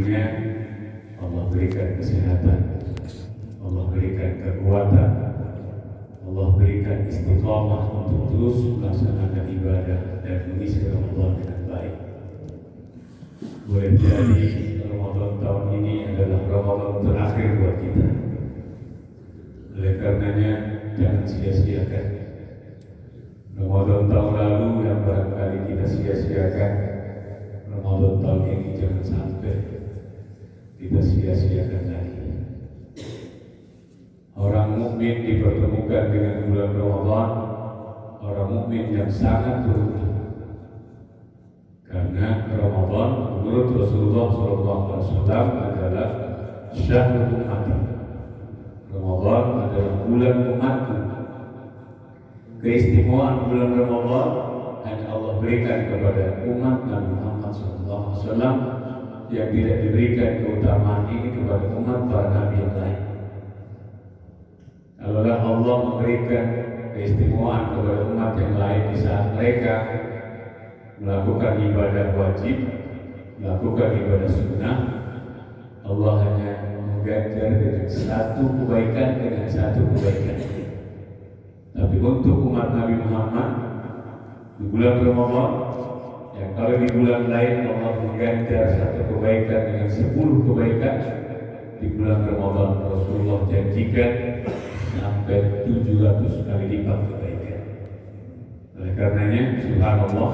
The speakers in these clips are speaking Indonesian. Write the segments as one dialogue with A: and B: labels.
A: dunia Allah berikan kesehatan, Allah berikan kekuatan, Allah berikan istiqamah untuk terus melaksanakan ibadah dan mengisi Ramadan dengan baik. Boleh jadi Ramadan tahun ini adalah Ramadan terakhir buat kita. Oleh karenanya jangan sia-siakan Ramadan tahun lalu yang barangkali kita sia-siakan. Ramadan tahun ini jangan sampai kita sia-siakan lagi. Orang mukmin dipertemukan dengan bulan Ramadan, orang mukmin yang sangat beruntung. Karena Ramadan menurut Rasulullah SAW adalah syahrul ummati. Ramadan adalah bulan umatku. Keistimewaan bulan Ramadan hanya Allah berikan kepada umat Nabi Muhammad SAW yang tidak diberikan keutamaan ini kepada umat para nabi yang lain. Kalaulah Allah memberikan keistimewaan kepada umat yang lain di saat mereka melakukan ibadah wajib, melakukan ibadah sunnah, Allah hanya mengganjar dengan satu kebaikan dengan satu kebaikan. Tapi untuk umat Nabi Muhammad di bulan Ramadan, yang kalau di bulan lain Allah mengganjar satu kebaikan dengan 10 kebaikan, di bulan Ramadan Rasulullah janjikan sampai 700 kali lipat kebaikan. Oleh karenanya, subhanallah,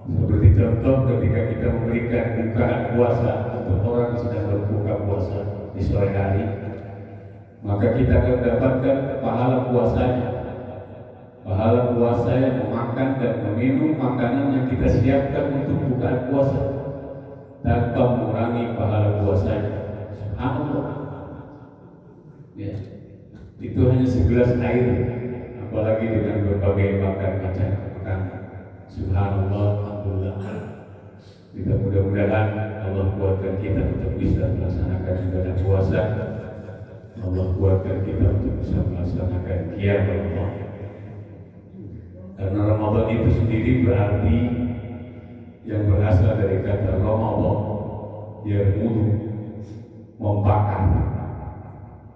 A: seperti contoh ketika kita memberikan bukaan puasa untuk orang yang sedang berbuka puasa di sore hari, maka kita akan mendapatkan pahala puasanya, pahala puasa yang memakan dan meminum makanan yang kita siapkan untuk bukaan puasa tanpa mengurangi pahala puasanya. Subhanallah. Ya. Itu hanya segelas air, apalagi dengan berbagai macam makanan. Subhanallah, alhamdulillah. Kita mudah-mudahan Allah kuatkan kita untuk bisa melaksanakan ibadah puasa. Allah kuatkan kita untuk bisa melaksanakan qiyam Ramadan. Karena Ramadan itu sendiri berarti yang berasal dari kata Ramadan, yarmudu, membakar.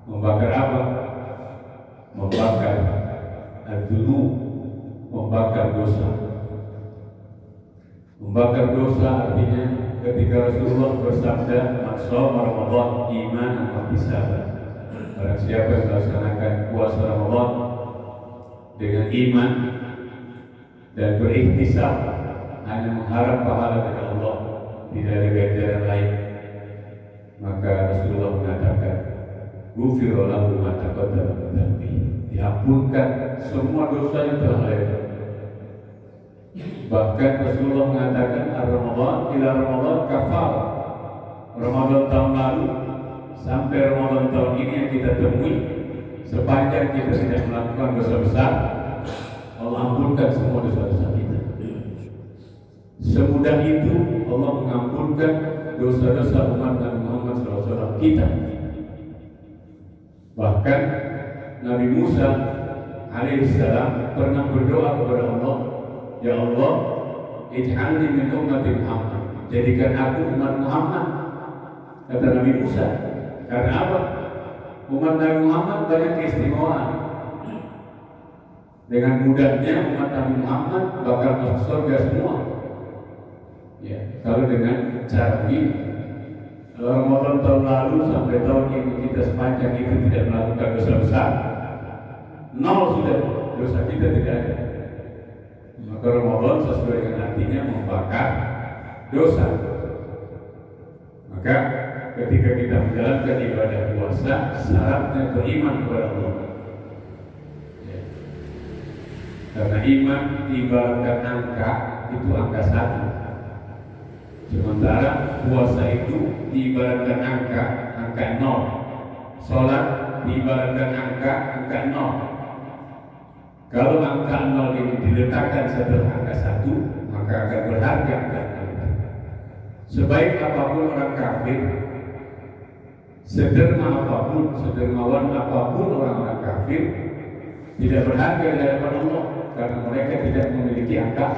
A: Membakar apa? Membakar ad-dzunub, membakar dosa. Membakar dosa artinya ketika Rasulullah bersabda, "Man shoma Ramadan imanan wa ihtisaban." Barang siapa yang melaksanakan puasa Ramadan dengan iman dan berikhtisab, hanya mengharap pahala dari Allah, tidak ada ganjaran lain, maka Rasulullah mengatakan, "Ghufira lahu ma taqaddama min dhanbihi." Diampunkan semua dosa yang telah lalu. Bahkan Rasulullah mengatakan, "Ar-Ramadan ila Ramadan kafar." Ramadan tahun lalu sampai Ramadan tahun ini yang kita temui, sepanjang kita tidak melakukan dosa besar, Allah ampunkan semua dosa-dosa kita. Semudah itu Allah mengampunkan dosa-dosa umat Nabi Muhammad SAW kita. Bahkan Nabi Musa alaihissalam pernah berdoa kepada Allah, "Ya Allah, ij'alni min ummati Muhammad." Jadikan aku umat Muhammad, kata Nabi Musa. Karena apa? Umat Nabi Muhammad banyak keistimewaan. Dengan mudahnya umat Nabi Muhammad bakal masuk surga semua. Ya, kalau dengan cara ini, kalau Ramadan tahun lalu sampai tahun ini kita sepanjang itu tidak melakukan dosa besar, nol sudah, dosa kita tidak ada. Maka Ramadan sesuai dengan artinya membakar dosa. Maka ketika kita menjalankan ibadah puasa, syaratnya beriman kepada Allah. Ya. Karena iman ibaratkan angka, itu angka 1. Sementara puasa itu diibaratkan angka 0. Sholat diibaratkan angka 0. Kalau angka 0 ini diletakkan setelah angka 1, maka akan berharga angka 0. Sebaik apapun orang kafir, sedermawan apapun orang-orang kafir, tidak berharga di hadapan Allah, karena mereka tidak memiliki angka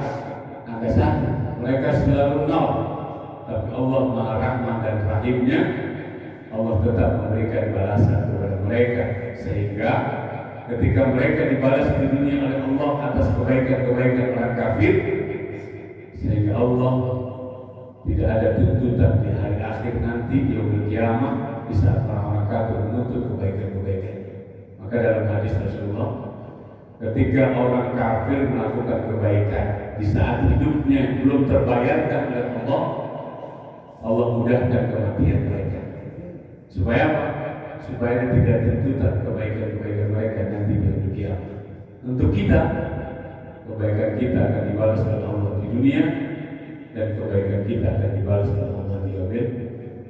A: 1. Mereka selalu 0. Tapi Allah Maha Rahman dan Rahim. rahimnya, Allah tetap memberikan balasan kepada mereka, sehingga ketika mereka dibalas di dunia oleh Allah atas kebaikan-kebaikan orang kafir, sehingga Allah tidak ada tuntutan di hari akhir nanti di yaumul kiamah di saat orang-orang kafir menuntut kebaikan-kebaikan. Maka dalam hadis Rasulullah, ketika orang kafir melakukan kebaikan di saat hidupnya belum terbayarkan oleh Allah, Allah mudahkan kematian mereka. Supaya apa? Supaya tidak tuntutan kebaikan-kebaikan mereka nanti di yaumul kiamah. Untuk kita, kebaikan kita akan dibalas oleh Allah di dunia, dan kebaikan kita akan dibalas oleh Allah di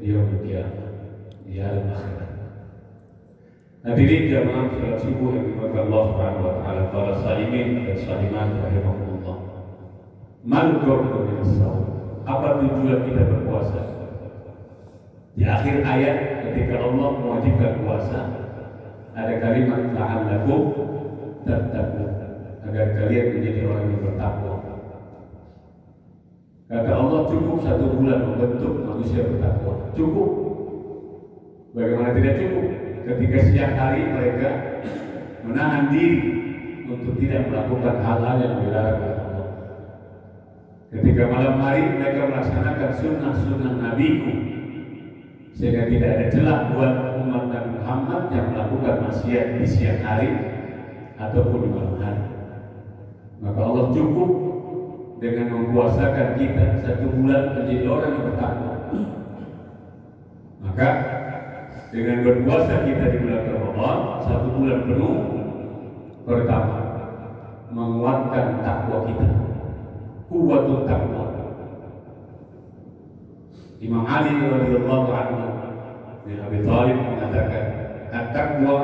A: yaumul kiamah, di alam akhirat. Hadirin jamaah salat subuh yang dimuliakan Allah Subhanahu wa taala, para shaimin dan shaimat rahimahumullah. Mal ghurdu min shaum. Apa tujuan kita berpuasa? Di akhir ayat ketika Allah mewajibkan puasa, ada kalimat la'allakum tattaqun, agar kalian menjadi orang yang bertakwa. Kata Allah, cukup 1 bulan membentuk manusia bertakwa. Cukup. Bagaimana tidak cukup? Ketika siang hari mereka menahan diri untuk tidak melakukan hal-hal yang dilarang oleh Allah. Ketika malam hari mereka melaksanakan sunnah-sunnah Nabiku, sehingga tidak ada celah buat umat Nabi Muhammad yang melakukan maksiat di siang hari ataupun di malam hari. Maka Allah cukup dengan mempuasakan kita 1 bulan menjadi orang yang bertakwa. Maka dengan berpuasa kita di bulan Ramadan 1 bulan penuh, pertama menguatkan takwa kita, kuwatul takwa. Imam Ali radhiyallahu anhu bin Abi Thalib mengatakan, at-taqwa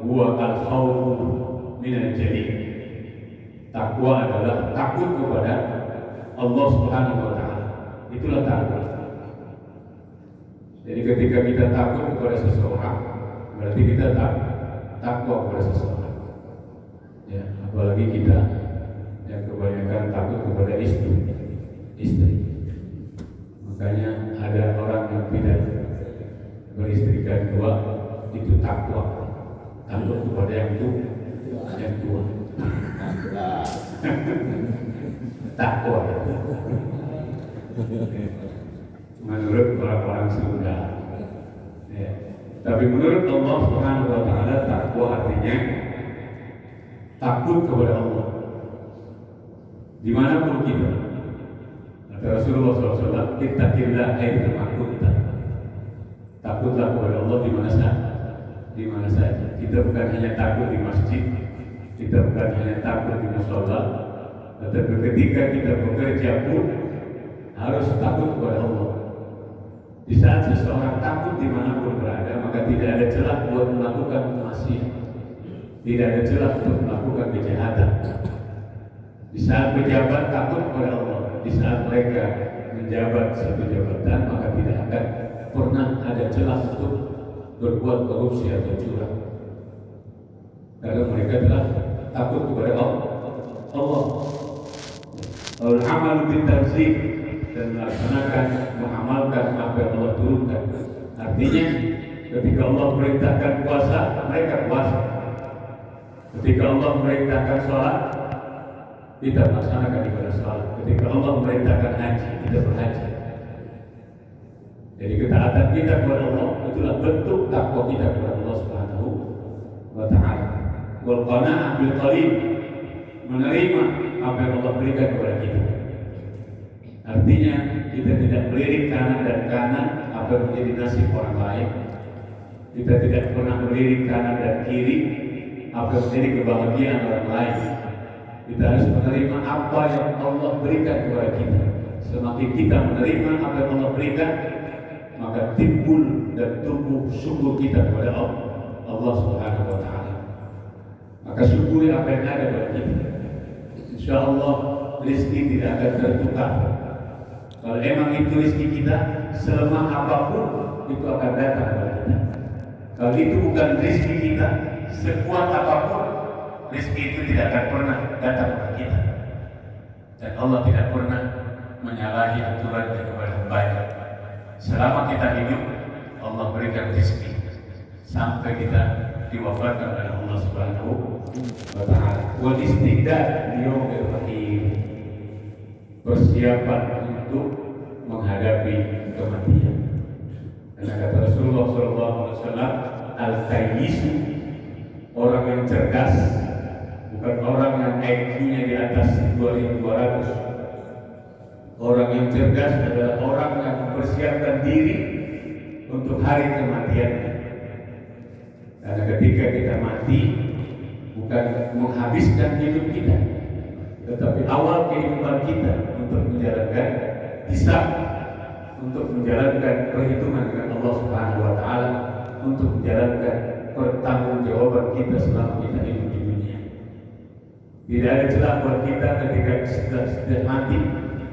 A: huwa al-khawfu min al-jalil. Takwa adalah takut kepada Allah Subhanahu wa taala. Itulah takwa. Jadi ketika kita takut kepada seseorang, berarti kita takwa kepada seseorang. Ya, apalagi kita yang kebanyakan takut kepada istri. Makanya ada orang yang tidak beristrikan 2, itu takwa. Takut kepada yang tua. Takwa. Menurut orang-orang Sunda. Ya. Tapi menurut Allah Subhanahu wa taala, takwa artinya takut kepada Allah. Dimanapun kita. Kata Rasulullah SAW, ittaqillah haitsu kunta. Takutlah kepada Allah di mana saja. Kita bukan hanya takut di masjid, kita bukan hanya takut di mushola, tetapi ketika kita bekerja pun harus takut kepada Allah. Di saat seseorang takut dimanapun berada, maka tidak ada celah buat melakukan maksiat, tidak ada celah untuk melakukan kejahatan. Di saat pejabat takut kepada Allah, di saat mereka menjabat satu jabatan, maka tidak akan pernah ada celah untuk berbuat korupsi atau curang, karena mereka telah takut kepada Allah. Al-amal bitanzih, dan melaksanakan, mengamalkan apa yang Allah turunkan. Artinya ketika Allah perintahkan puasa, mereka puasa. Ketika Allah merintahkan sholat, kita melaksanakan ibadah sholat. Ketika Allah merintahkan haji, kita berhaji. Jadi ketaatan kita kepada Allah itulah bentuk takwa kita kepada Allah Subhanahu wa taala. Wal qana'ah bil qalil, menerima apa yang Allah berikan kepada kita. Artinya kita tidak melirik kanan dan kanan apa yang menjadi nasib orang lain. Kita tidak pernah melirik kanan dan kiri apa yang menjadi kebahagiaan orang lain. Kita harus menerima apa yang Allah berikan kepada kita. Semakin kita menerima apa yang Allah berikan, maka timbul dan tumbuh syukur kita kepada Allah Subhanahu wa taala. Maka syukuri apa yang ada pada kita. Insyaallah rezeki tidak akan tertukar. Kalau emang itu rezeki kita, selemah apapun itu akan datang kepada kita. Kalau itu bukan rezeki kita, sekuat apapun rezeki itu tidak akan pernah datang kepada kita. Dan Allah tidak pernah menyalahi aturannya kepada hamba-Nya. Selama kita hidup, Allah berikan rezeki sampai kita diwafatkan oleh Allah Subhanahu wa Ta'ala. Wal istidad liyaumil akhir, persiapan untuk menghadapi kematian. Karena kata Rasulullah SAW, al-kayyisu, orang yang cerdas, bukan orang yang IQ-nya di atas 2200. Orang yang cerdas adalah orang yang mempersiapkan diri untuk hari kematiannya. Karena ketika kita mati, bukan menghabiskan hidup kita, tetapi awal kehidupan kita untuk menjalankan hisab, untuk menjalankan perhitungan dengan Allah Subhanahu wa Ta'ala, untuk menjalankan pertanggungjawaban kita selama kita hidup di dunia. Tidak ada celah buat kita ketika sudah mati,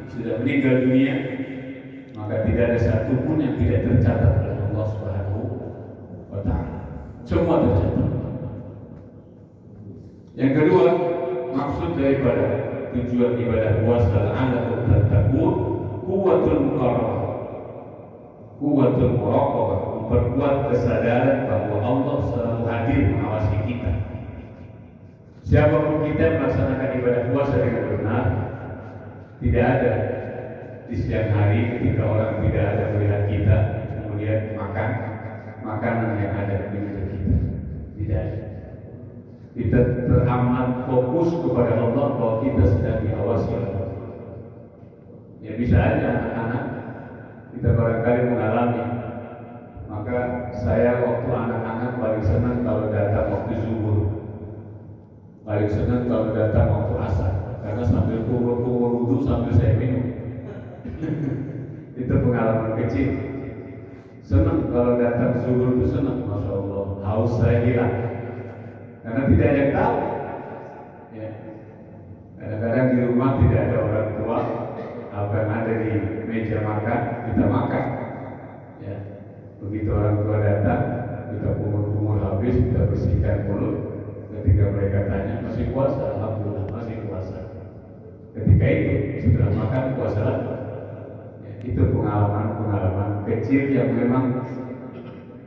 A: sudah meninggal dunia, maka tidak ada satupun yang tidak tercatat oleh Allah Subhanahu wa Ta'ala. Semua tercatat. Yang kedua, maksud daripada tujuan ibadah puasa la'allakum tattaqun, quwwatul muqarrabah, quwwatul muraqabah, memperkuat kesadaran bahwa Allah selalu hadir mengawasi kita. Siapapun kita melaksanakan ibadah puasa dengan benar, tidak ada di siang hari ketika orang tidak ada melihat kita kemudian makan makanan yang ada di meja kita. Tidak ada. Kita teramat fokus kepada Allah bahwa kita sedang diawasi oleh Allah. Ya bisa aja anak-anak kita barangkali mengalami. Maka saya waktu anak-anak paling senang kalau datang waktu zuhur, paling senang kalau datang waktu asar, karena sambil kumur-kumur wudhu sambil saya minum. Itu pengalaman kecil. Senang kalau datang zuhur itu senang, masya Allah, haus saya hilang. Karena tidak ada yang tahu. Ya. Kadang-kadang di rumah tidak ada orang tua, apa yang ada di meja makan kita makan. Ya. Begitu orang tua datang, kita kumur-kumur habis, kita bersihkan mulut. Ketika mereka tanya, masih puasa? Alhamdulillah, masih puasa. Ketika itu setelah makan puasa lagi. Ya, itu pengalaman-pengalaman kecil yang memang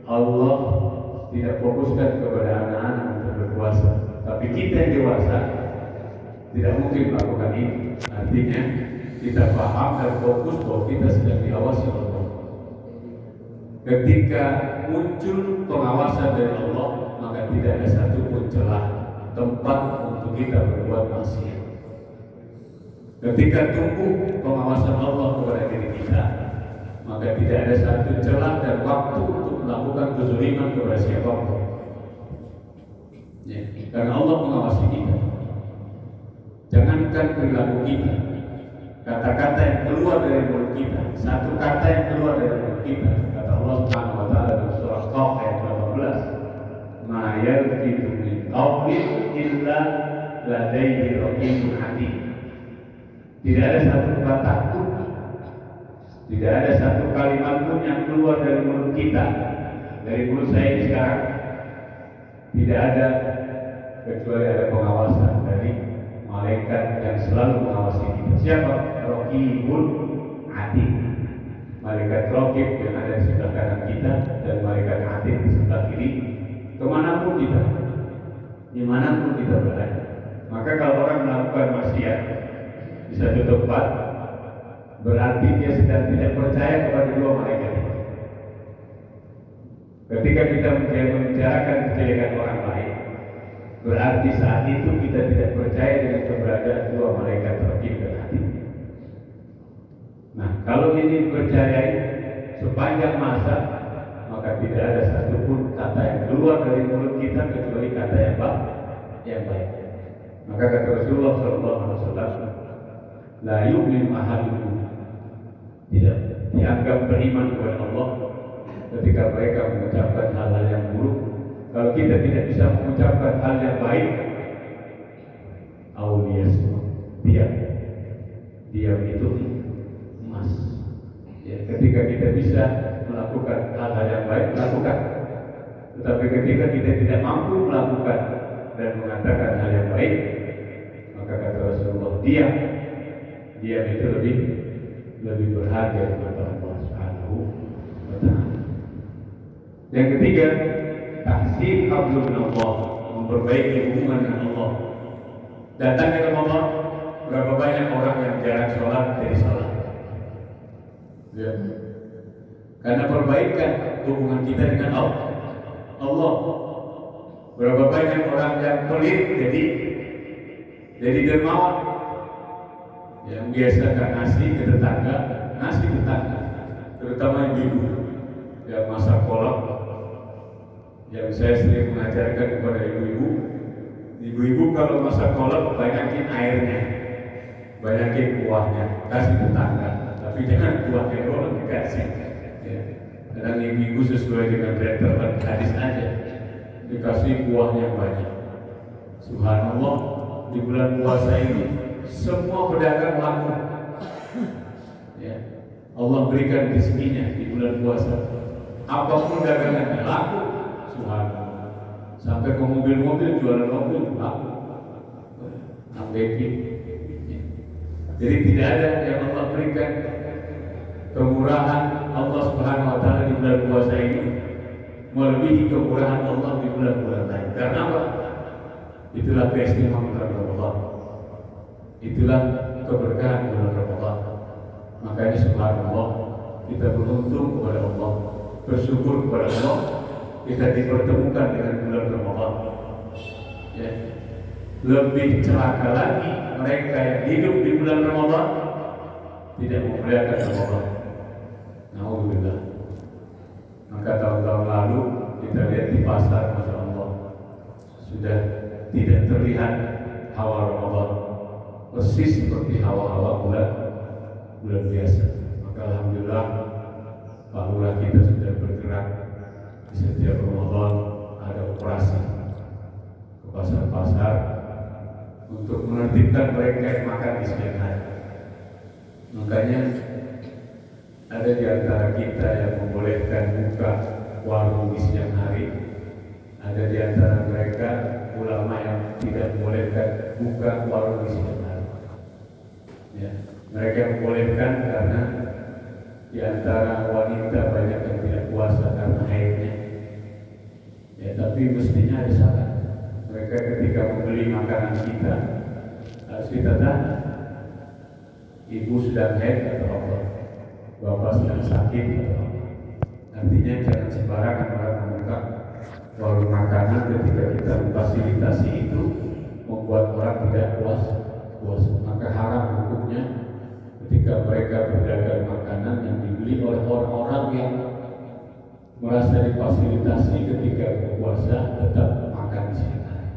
A: Allah tidak fokuskan kepada anak-anak untuk berpuasa, tapi kita yang dewasa tidak mungkin melakukan ini. Artinya kita paham dan fokus bahwa kita sedang diawasi oleh Allah. Ketika muncul pengawasan dari Allah, maka tidak ada satupun celah tempat untuk kita berbuat maksiat. Ketika tumbuh pengawasan Allah kepada diri kita, maka tidak ada satu celah dan waktu untuk melakukan kezaliman kepada siapapun. Ya, karena Allah mengawasi kita. Jangankan perilaku kita, kata-kata yang keluar dari mulut kita, satu kata yang keluar dari mulut kita, kata Allah Subhanahu wa Ta'ala dalam surah Qaf ayat 18, "Ma yalfidu min qawlin illa ladaihi raqibun atid." Tidak ada satu kata pun, tidak ada satu kalimat pun yang keluar dari mulut kita, dari mulut saya ini sekarang, tidak ada kecuali ada pengawasan dari malaikat yang selalu mengawasi kita. Siapa? Raqibun atid. Malaikat Raqib yang ada di sebelah kanan kita dan malaikat atid di sebelah kiri. Kemanapun kita, dimanapun kita berada. Maka kalau orang melakukan maksiat di satu tempat, berarti dia sedang tidak percaya kepada dua malaikat itu. Ketika kita membicarakan kejelekan orang lain, berarti saat itu kita tidak percaya dengan keberadaan dua malaikat Raqib dan Atid. Nah, kalau ini dipercayai sepanjang masa, maka tidak ada satupun kata yang keluar dari mulut kita kecuali kata yang baik. Maka kata Rasulullah SAW, la yu'minu ahadukum, tidak dianggap beriman kepada Allah ketika mereka mengucapkan hal-hal yang buruk. Kalau kita tidak bisa mengucapkan hal yang baik, aulias, diam itu emas. Ya, ketika kita bisa melakukan hal-hal yang baik, lakukan. Tetapi ketika kita tidak mampu melakukan dan mengatakan hal yang baik, maka kata Rasulullah, diam itu lebih berharga kepada Allah Subhanahu Ta'ala. Yang ketiga, tahsin hablum minallah, memperbaiki hubungan dengan Allah. Datangnya Ramadan, berapa banyak orang yang jarang sholat jadi sholat. Ya. Karena perbaikan hubungan kita dengan Allah. Berapa banyak orang yang pelit jadi dermawan. Yang biasakan ngasih ke tetangga, terutama ibu-ibu yang masak kolak. Yang saya sering mengajarkan kepada ibu-ibu kalau masak kolak banyakin airnya, banyakin kuahnya, kasih tetangga. Tapi jangan kuahnya doang dikasih. Ya. Kadang ibu-ibu sesuai dengan letteran hadis aja, dikasih kuahnya banyak. Subhanallah, di bulan puasa ini semua pedagang laku. Ya. Allah berikan rezekinya di bulan puasa. Apapun dagangannya laku. Subhanallah. Sampai ke mobil-mobil, jualan mobil laku. Ambekin. Jadi tidak ada yang Allah berikan kemurahan Allah Subhanahu wa Ta'ala di bulan puasa ini melebihi kemurahan Allah di bulan-bulan lain. Karena apa? Itulah keistimewaan bulan Ramadan. Itulah keberkahan bulan Ramadan. Makanya subhanallah, kita beruntung kepada Allah, bersyukur kepada Allah, kita dipertemukan dengan bulan Ramadan. Ya. Lebih celaka lagi mereka yang hidup di bulan Ramadan tidak memuliakan Ramadan. Alhamdulillah. Maka tahun-tahun lalu kita lihat di pasar, masya Allah, sudah tidak terlihat hawa Ramadan, persis seperti hawa-hawa bulan biasa. Maka alhamdulillah, Pak Lurah kita sudah bergerak di setiap Ramadan ada operasi ke pasar-pasar untuk menertibkan mereka yang makan di siang hari. Makanya ada di antara kita yang membolehkan buka warung di siang hari, ada di antara mereka ulama yang tidak membolehkan buka warung di siang hari. Ya, mereka membolehkan karena di antara wanita banyak yang tidak puasa karena haidnya. Ya, tapi mestinya ada syarat. Mereka ketika membeli makanan kita harus kita tanya, ibu sedang haid atau apa, bapak sedang sakit atau apa. Artinya jangan sembarangan orang membuka warung makanan ketika kita memfasilitasi itu membuat orang tidak puas. Maka haram hukumnya ketika mereka berdagang makanan yang dibeli oleh orang-orang yang merasa difasilitasi ketika berpuasa tetap makan di siang hari.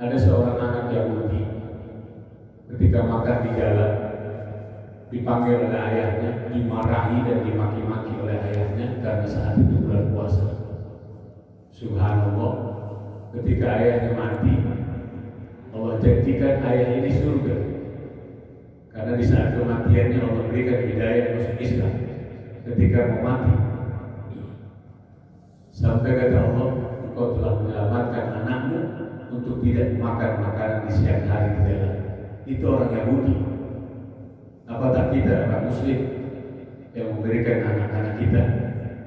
A: Ada seorang anak Yahudi ketika makan di jalan dipanggil oleh ayahnya, dimarahi dan dimaki-maki oleh ayahnya karena saat itu bulan puasa. Subhanallah, ketika ayahnya mati, Allah janjikan ayah ini surga. Karena di saat kematiannya Allah berikan hidayah masuk Islam ketika mau mati. Sampai kata Allah, engkau telah menyelamatkan anakmu untuk tidak makan makanan di siang hari di jalan. Itu orang Yahudi. Apakah kita orang Muslim yang memberikan anak-anak kita,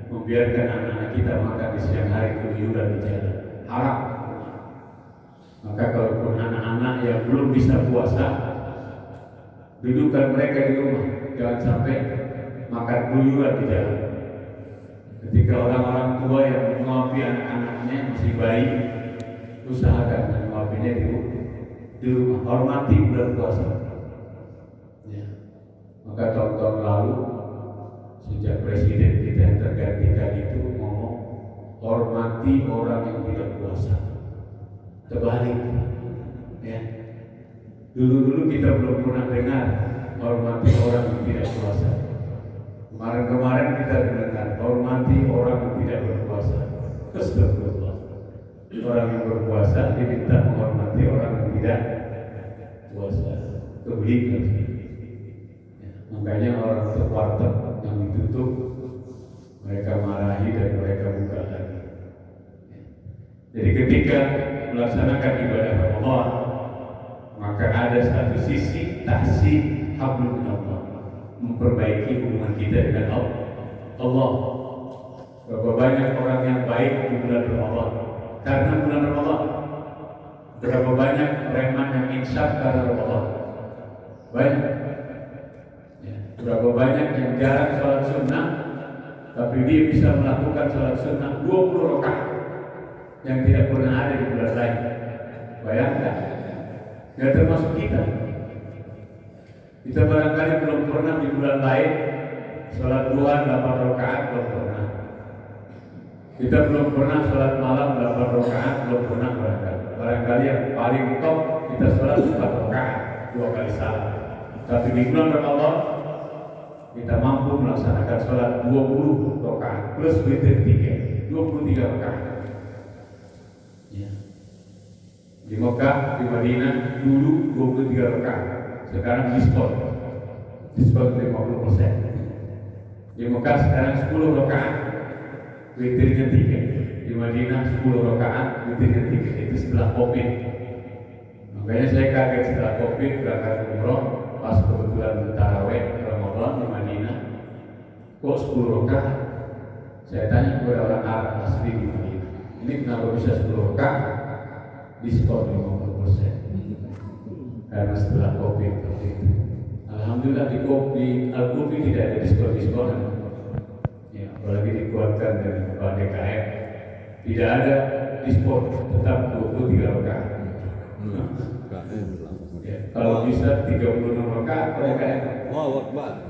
A: membiarkan anak-anak kita makan di siang hari keluyuran di jalan? Haram. Maka kalaupun anak-anak yang belum bisa puasa, dudukkan mereka di rumah, jangan sampai makan keluyuran di jalan. Ketika orang-orang tua yang menguapi anak-anaknya masih bayi, usahakan menguapinya di rumah. Hormati bulan puasa. Ya. Maka tahun-tahun lalu sejak presiden kita yang tergantikan itu ngomong hormati orang yang tidak puasa. Terbalik, ya. Dulu kita belum pernah dengar hormati orang yang tidak puasa. Kemarin kita dengar hormati orang yang tidak berpuasa. Astagfirullah. Orang yang berpuasa diminta menghormati orang yang tidak puasa. Kebalikan. Ya, makanya orang warteg yang ditutup mereka marahi dan mereka buka lagi. Ya. Jadi ketika melaksanakan ibadah Ramadan, maka ada satu sisi tahsin hablum minallah, memperbaiki hubungan kita dengan Allah, berapa banyak orang yang baik di bulan Ramadan karena bulan Ramadan. Berapa banyak preman yang insaf karena Ramadan. Banyak. Ya. Berapa banyak yang jarang sholat sunnah, tapi dia bisa melakukan sholat sunnah 20 rakaat yang tidak pernah ada di bulan lain. Bayangkan, nggak termasuk kita. Kita barangkali belum pernah di bulan lain sholat duha 8 rakaat, belum pernah. Kita belum pernah sholat malam 8 rakaat, belum pernah barangkali. Barangkali yang paling top kita sholat 4 rakaat, 2 kali salam. Tapi di bulan Ramadan kita mampu melaksanakan sholat 20 rakaat plus witir 3, 23 rakaat. Ya. Di Mekah, di Madinah dulu 23 rakaat, sekarang diskon 50%. Di Mekah sekarang 10 rakaat, witirnya 3. Di Madinah 10 rakaat, witirnya 3. Itu setelah Covid. Makanya saya kaget setelah Covid berangkat umroh, pas kebetulan taraweh Ramadan di Madinah, kok 10 rakaat? Saya tanya kepada orang Arab asli di Madinah, ini kenapa bisa 10 rakaat? Diskon 50%. Karena setelah Covid. Alhamdulillah di Al-Qufi tidak ada diskon-diskon. Ya, apalagi dikuatkan dari DKM, tidak ada diskon, tetap 23 rakaat. Ya, kalau bisa 36 rakaat DKM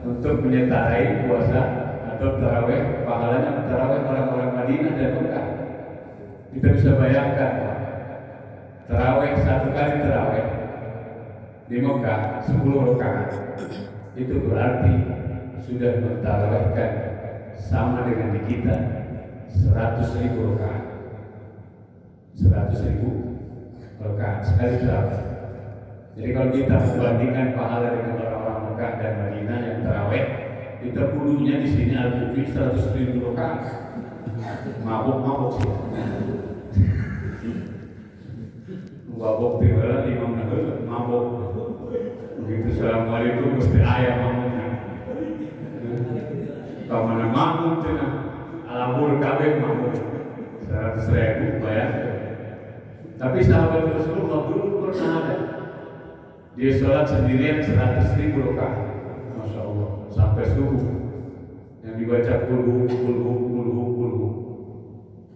A: untuk menyertai puasa atau taraweh, pahalanya taraweh orang-orang Madinah dan Mekah. Kita bisa bayangkan taraweh, 1 kali taraweh di Mekah 10 rakaat, itu berarti sudah mentarawehkan sama dengan di kita 100.000 rakaat. 100.000 rakaat sekali taraweh. Jadi kalau kita membandingkan pahala dengan orang-orang Mekah dan Madinah yang taraweh, kita kudunya di sini Al-Qufi 100.000 rakaat. Mabuk sih. Mabuk tiba-tiba Imam Nawawi mabuk. Begitu Assalamualaikum mesti ayam mamuknya. Kamana mamuk cina alabur kabeh mamuk 100.000 bayar. Tapi sahabat Rasulullah dulu pernah ada dia sholat sendirian 100.000 rakaat, masya Allah, sampai subuh yang dibaca kulhu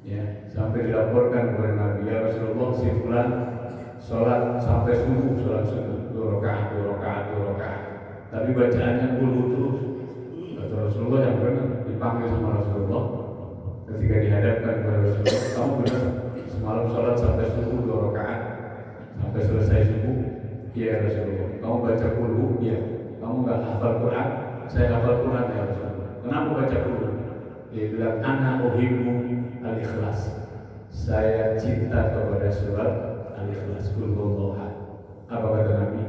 A: ya, sampai dilaporkan kepada Nabi, ya Rasulullah si fulan sholat sampai subuh, sholat subuh 2 rakaat, tapi bacaannya kulhu terus. Kata Rasulullah, yang benar, dipanggil sama Rasulullah ketika dihadapkan kepada Rasulullah, kamu benar semalam sholat sampai subuh 2 rakaat sampai selesai subuh? Iya Rasulullah. Kamu baca kulhu? Iya. Kamu nggak hafal Quran? Saya hafal Quran ya Rasulullah. Kenapa baca kulhu? Dia bilang, ana uhibbu al-ikhlas. Saya cinta kepada surat al-ikhlas. Qul huwallahu ahad. Apa kata Nabi?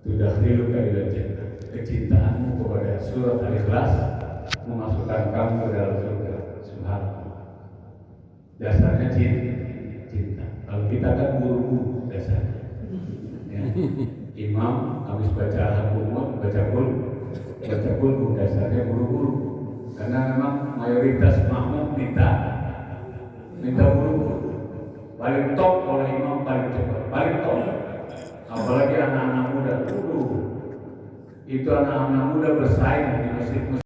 A: Tudakhiluka ilal jannah. Kecintaanmu kepada surat al-ikhlas memasukkan kamu ke dalam surga. Subhanallah. Dasarnya cinta. Kalau kita kan buru-buru dasarnya. Ya. Imam habis baca al-Qur'an, baca kul dasarnya buru-buru, karena memang mayoritas makmum minta buru-buru. Paling top oleh imam, paling cepat, paling top. Apalagi anak-anak muda, itu anak-anak muda bersaing di masjid